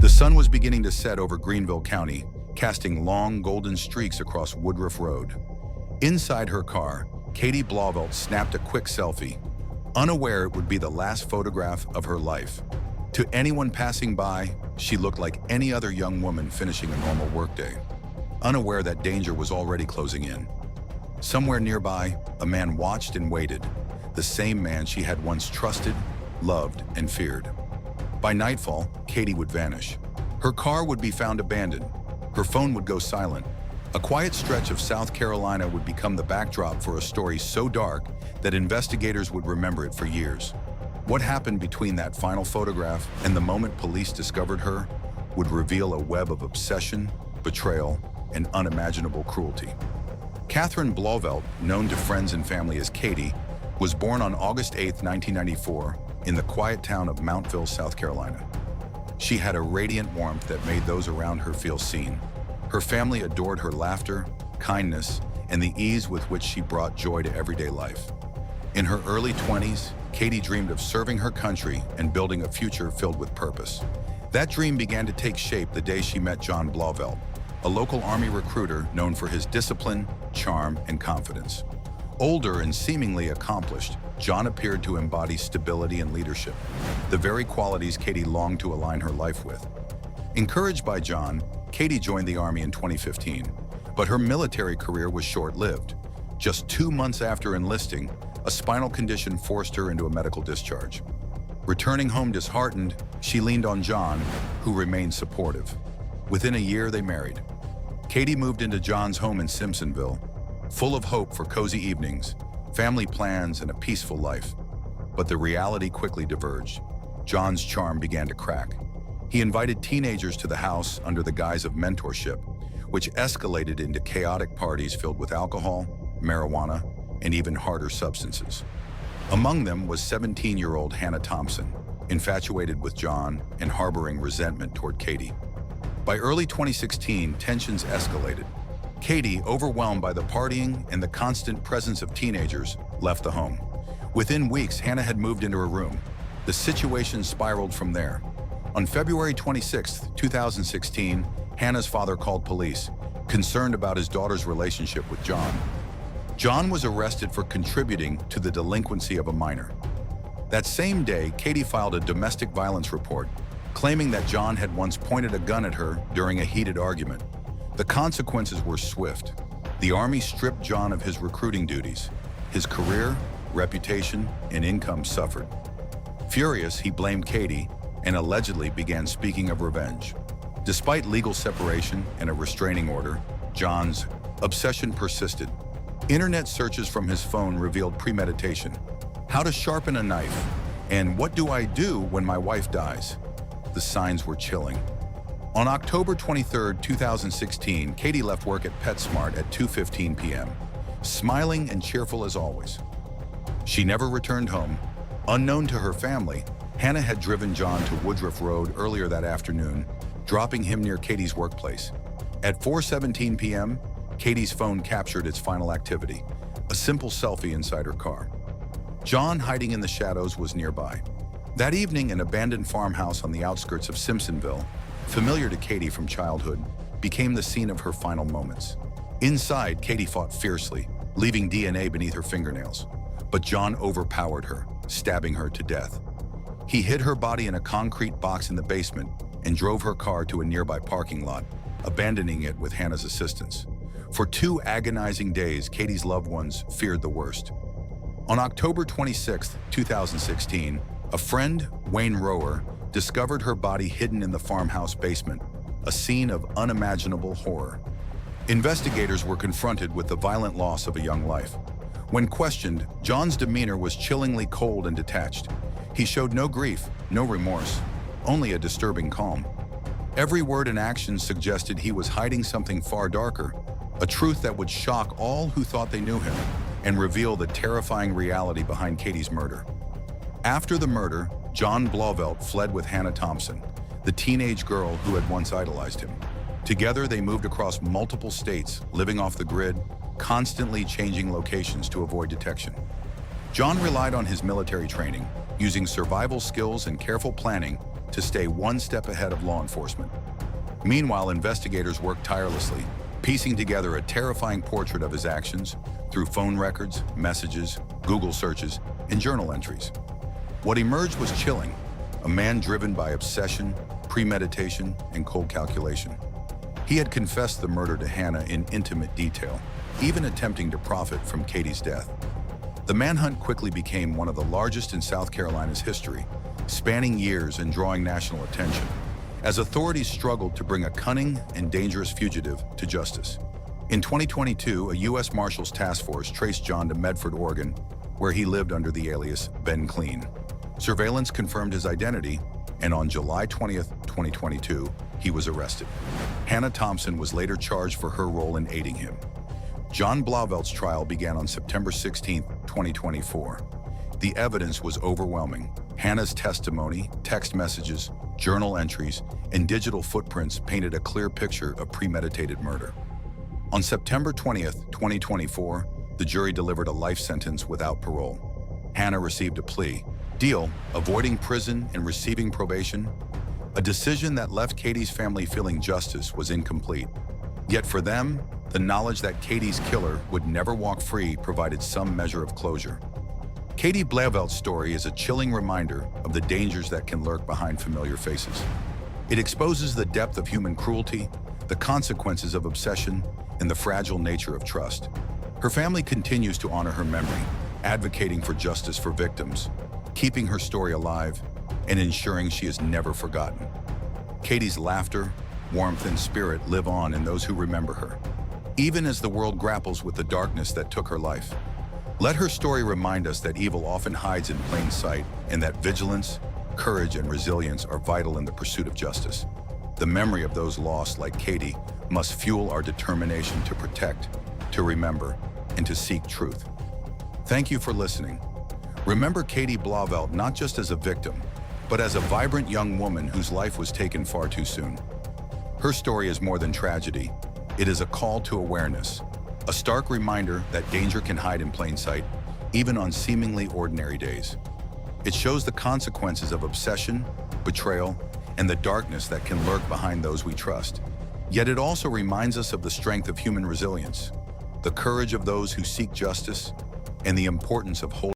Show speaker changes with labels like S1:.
S1: The sun was beginning to set over Greenville County, casting long golden streaks across Woodruff Road. Inside her car, Katie Blauvelt snapped a quick selfie, unaware it would be the last photograph of her life. To anyone passing by, she looked like any other young woman finishing a normal workday, unaware that danger was already closing in. Somewhere nearby, a man watched and waited, the same man she had once trusted, loved, and feared. By nightfall, Katie would vanish. Her car would be found abandoned. Her phone would go silent. A quiet stretch of South Carolina would become the backdrop for a story so dark that investigators would remember it for years. What happened between that final photograph and the moment police discovered her would reveal a web of obsession, betrayal, and unimaginable cruelty. Catherine Blauvelt, known to friends and family as Katie, was born on August 8, 1994, in the quiet town of Mountville, South Carolina. She had a radiant warmth that made those around her feel seen. Her family adored her laughter, kindness, and the ease with which she brought joy to everyday life. In her early 20s, Katie dreamed of serving her country and building a future filled with purpose. That dream began to take shape the day she met John Blauvelt, a local Army recruiter known for his discipline, charm, and confidence. Older and seemingly accomplished, John appeared to embody stability and leadership, the very qualities Katie longed to align her life with. Encouraged by John, Katie joined the Army in 2015, but her military career was short-lived. Just 2 months after enlisting, a spinal condition forced her into a medical discharge. Returning home disheartened, she leaned on John, who remained supportive. Within a year, they married. Katie moved into John's home in Simpsonville, full of hope for cozy evenings, family plans, and a peaceful life. But the reality quickly diverged. John's charm began to crack. He invited teenagers to the house under the guise of mentorship, which escalated into chaotic parties filled with alcohol, marijuana, and even harder substances. Among them was 17-year-old Hannah Thompson, infatuated with John and harboring resentment toward Katie. By early 2016, tensions escalated. Katie, overwhelmed by the partying and the constant presence of teenagers, left the home. Within weeks, Hannah had moved into her room. The situation spiraled from there. On February 26, 2016, Hannah's father called police, concerned about his daughter's relationship with John. John was arrested for contributing to the delinquency of a minor. That same day, Katie filed a domestic violence report, claiming that John had once pointed a gun at her during a heated argument. The consequences were swift. The Army stripped John of his recruiting duties. His career, reputation, and income suffered. Furious, he blamed Katie and allegedly began speaking of revenge. Despite legal separation and a restraining order, John's obsession persisted. Internet searches from his phone revealed premeditation, how to sharpen a knife, and what do I do when my wife dies? The signs were chilling. On October 23, 2016, Katie left work at PetSmart at 2:15 p.m., smiling and cheerful as always. She never returned home. Unknown to her family, Hannah had driven John to Woodruff Road earlier that afternoon, dropping him near Katie's workplace. At 4:17 p.m., Katie's phone captured its final activity, a simple selfie inside her car. John, hiding in the shadows, was nearby. That evening, an abandoned farmhouse on the outskirts of Simpsonville, familiar to Katie from childhood, became the scene of her final moments. Inside, Katie fought fiercely, leaving DNA beneath her fingernails. But John overpowered her, stabbing her to death. He hid her body in a concrete box in the basement and drove her car to a nearby parking lot, abandoning it with Hannah's assistance. For 2 agonizing days, Katie's loved ones feared the worst. On October 26, 2016, a friend, Wayne Rower, discovered her body hidden in the farmhouse basement, a scene of unimaginable horror. Investigators were confronted with the violent loss of a young life. When questioned, John's demeanor was chillingly cold and detached. He showed no grief, no remorse, only a disturbing calm. Every word and action suggested he was hiding something far darker, a truth that would shock all who thought they knew him and reveal the terrifying reality behind Katie's murder. After the murder, John Blauvelt fled with Hannah Thompson, the teenage girl who had once idolized him. Together, they moved across multiple states, living off the grid, constantly changing locations to avoid detection. John relied on his military training, using survival skills and careful planning to stay one step ahead of law enforcement. Meanwhile, investigators worked tirelessly, piecing together a terrifying portrait of his actions through phone records, messages, Google searches, and journal entries. What emerged was chilling: a man driven by obsession, premeditation, and cold calculation. He had confessed the murder to Hannah in intimate detail, even attempting to profit from Katie's death. The manhunt quickly became one of the largest in South Carolina's history, spanning years and drawing national attention, as authorities struggled to bring a cunning and dangerous fugitive to justice. In 2022, a U.S. Marshals task force traced John to Medford, Oregon, where he lived under the alias Ben Clean. Surveillance confirmed his identity, and on July 20th, 2022, he was arrested. Hannah Thompson was later charged for her role in aiding him. John Blauvelt's trial began on September 16, 2024. The evidence was overwhelming. Hannah's testimony, text messages, journal entries, and digital footprints painted a clear picture of premeditated murder. On September 20th, 2024, the jury delivered a life sentence without parole. Hannah received a plea deal, avoiding prison and receiving probation, a decision that left Katie's family feeling justice was incomplete. Yet for them, the knowledge that Katie's killer would never walk free provided some measure of closure. Katie Blauvelt's story is a chilling reminder of the dangers that can lurk behind familiar faces. It exposes the depth of human cruelty, the consequences of obsession, and the fragile nature of trust. Her family continues to honor her memory, advocating for justice for victims, keeping her story alive, and ensuring she is never forgotten. Katie's laughter, warmth, and spirit live on in those who remember her, even as the world grapples with the darkness that took her life. Let her story remind us that evil often hides in plain sight, and that vigilance, courage, and resilience are vital in the pursuit of justice. The memory of those lost, like Katie, must fuel our determination to protect, to remember, and to seek truth. Thank you for listening. Remember Katie Blauvelt not just as a victim, but as a vibrant young woman whose life was taken far too soon. Her story is more than tragedy. It is a call to awareness, a stark reminder that danger can hide in plain sight, even on seemingly ordinary days. It shows the consequences of obsession, betrayal, and the darkness that can lurk behind those we trust. Yet it also reminds us of the strength of human resilience, the courage of those who seek justice, and the importance of holding